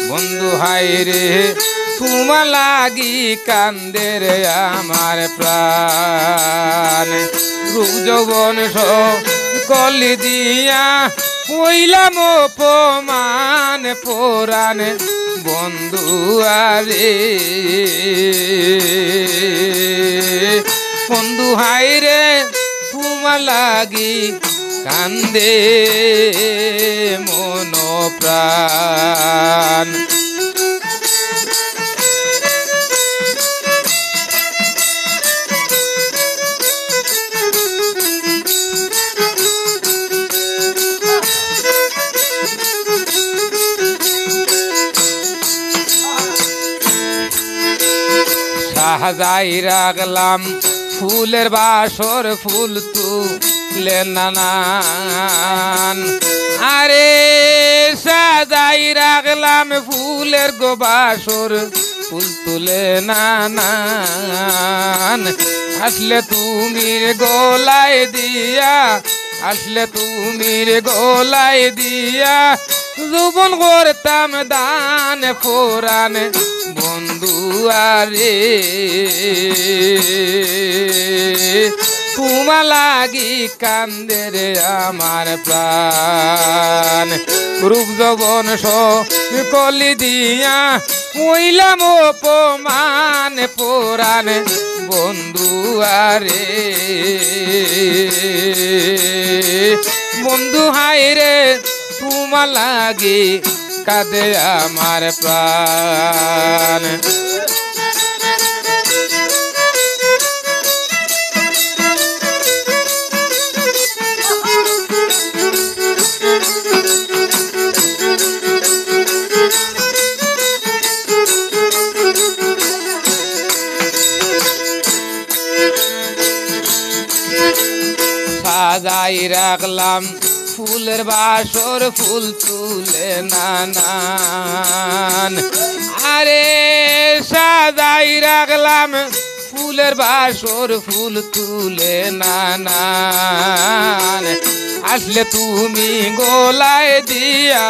বন্ধু হাই রে তোমার লাগি কান্দে রে আমার প্রাণ রূপ যৌবন কলি দিয়া হইলাম অপমান পুরাণ বন্ধু আরে বন্ধু হাই রে তোমার লাগি কান্দে মন প্রাণ সাজাই রাখলাম ফুলের বাসর ফুল তুলে নানান আরে সাজাই রাখলাম ফুলের গো বাসর ফুল তুলে নানান আসলে তুমি গলায় দিয়া আসলে তুমি গলায় দিয়া যৌবন করতাম দান পুরাণ বন্ধু আরে তোমার লাগি কান্দে রে আমার প্রাণ রূপ যৌবন কলি দিয়া হইলাম অপমান পুরাণ বন্ধু আরে বন্ধু হাই রে তোমার লাগি কাঁদে আমার প্রাণ সাজাই রাখলাম ফুলের বাসর ফুল তুলে নানান আরে সাজাই রাখলাম ফুলের বাসর ফুল তুলে নানান আসলে তুমি গলায় দিয়া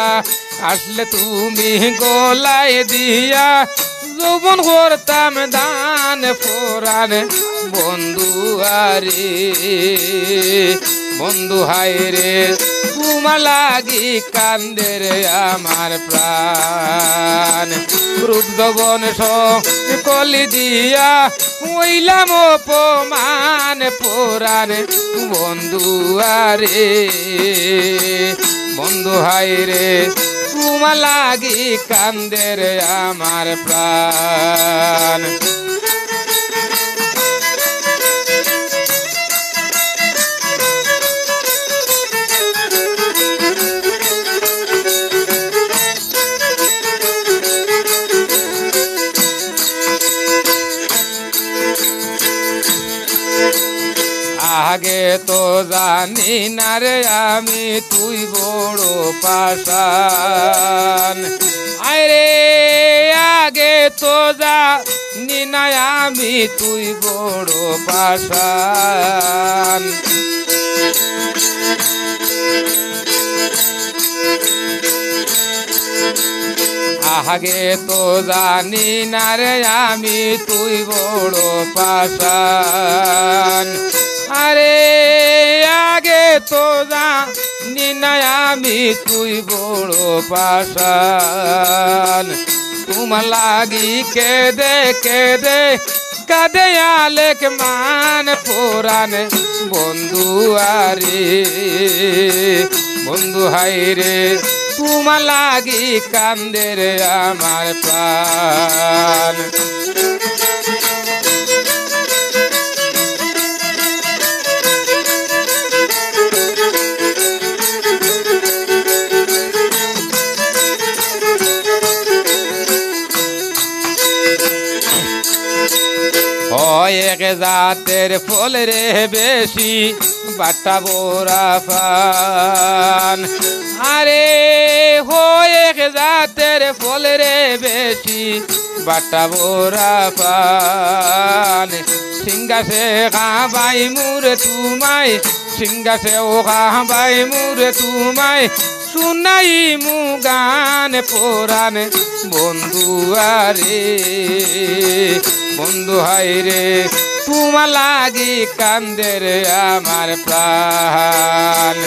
আসলে তুমি গলায় দিয়া যৌবন করতাম দান পুরাণ বন্ধু আরে বন্ধু হাই রে তোমার লাগি কান্দে রে আমার প্রাণ রূপ যৌবন কলি দিয়া হইলাম অপমান পুরাণ বন্ধু আরে বন্ধু হাই রে তোমার লাগি কান্দে রে আমার প্রাণ আগে তো জানি না রে আমি তুই বড় পাষাণ আরে আগে তো জানি না আমি তুই বড় পাষাণ আগে তো জানি না রে আমি তুই বড় পাষাণ আরে আগে তো জানি না আমি তুই বড় পাষাণ তোমার লাগি কেঁদে কেঁদে কাঁদে আলেক মান পুরাণ বন্ধু আরে বন্ধু হাই রে তোমার লাগি কান্দে রে আমার প্রাণ এক জাতের ফল রে বেশি বাটা বোরা পান আরে হো এক জাতের ফল রে বেশি বাটা বোরা পান সিংহাসে খাবাই মুরে তুমাই সিংহাসে ও খাবাই মুরে তুমাই শুনাই মু গান পুরাণ বন্ধু আরে বন্ধু হাই রে তোমা লাগি কান্দে রে আমার প্রাণ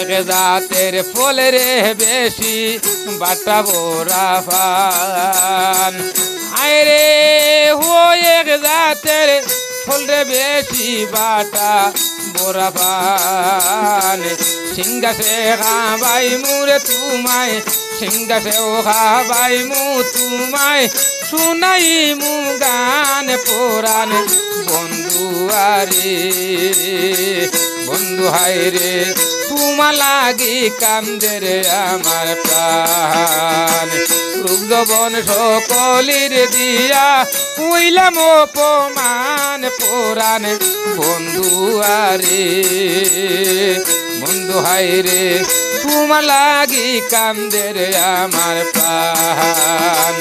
এক জাতের ফুল রে বেশি বাটা বোরা পান আয় রে হো এক জাতের ফুল রে বেশি বাটা বোরা পান সিংহাসে খাবাই মুরে তুমায় সিংহাসে ও খাবাই মু তুমায় শুনাই মু গান পুরাণ বন্ধু আরে বন্ধু হাই রে তোমা লাগি কান্দে রে আমার প্রাণ রূপ যৌবন সকলির দিয়া হইলাম অপমান পুরাণ বন্ধু আরে বন্ধু হাই রে তোমা লাগি কান্দে রে আমার প্রাণ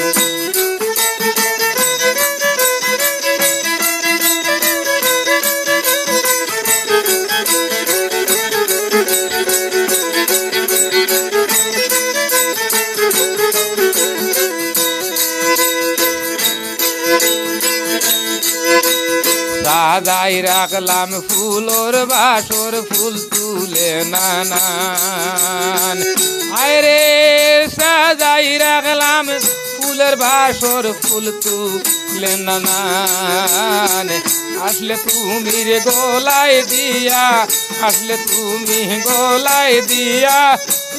সাজাই রাখলাম ফুলোর বাসর ফুল তুলে নানান আয় রে সাজাই রাখলাম ফুলের বাসর ফুল তুলে নানান আসলে তুমি রে গলায় দিয়া আসলে তুমি গলায় দিয়া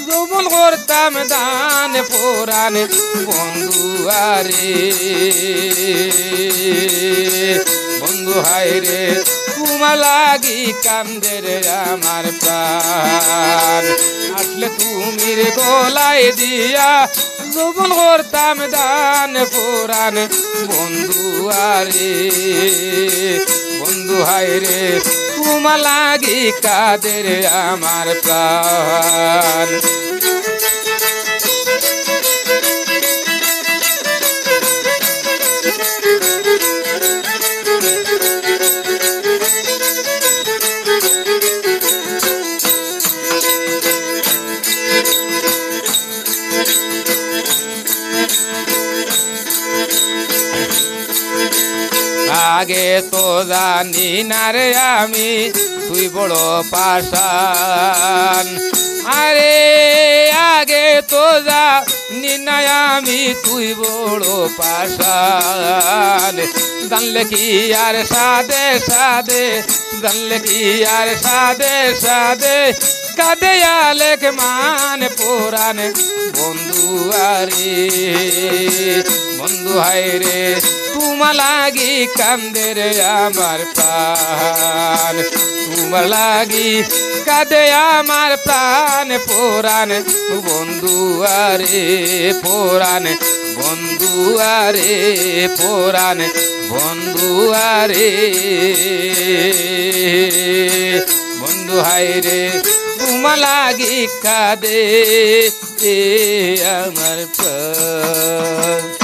যৌবন করতাম দান পুরাণ বন্ধু আরে বন্ধু হাই রে তোমা লাগি কান্দে রে আমার প্রাণ আসলে তুমি রে গলায় দিয়া যৌবন করতাম দান পুরাণ বন্ধু আরে বন্ধু হাই রে তোমা লাগি কাঁদে রে আমার প্রাণ আগে তো জানি না রে আমি তুই বড় পাষাণ আরে আগে তো জানি না আমি তুই বড় পাষাণ জানলে কি আর সাদে সাদে জানলে কি আর সাদে সাদে কাঁদে আলেক মান পুরাণ বন্ধু আরে বন্ধু হাই রে তোমা লাগি কান্দে রে আমার প্রাণ তোমা লাগি কাঁদে আমার প্রাণ পুরাণ বন্ধু আরে পুরাণ বন্ধু আরে পুরাণ বন্ধু আরে বন্ধু হাই রে তোমা লাগি কাঁদে আমার প্রাণ।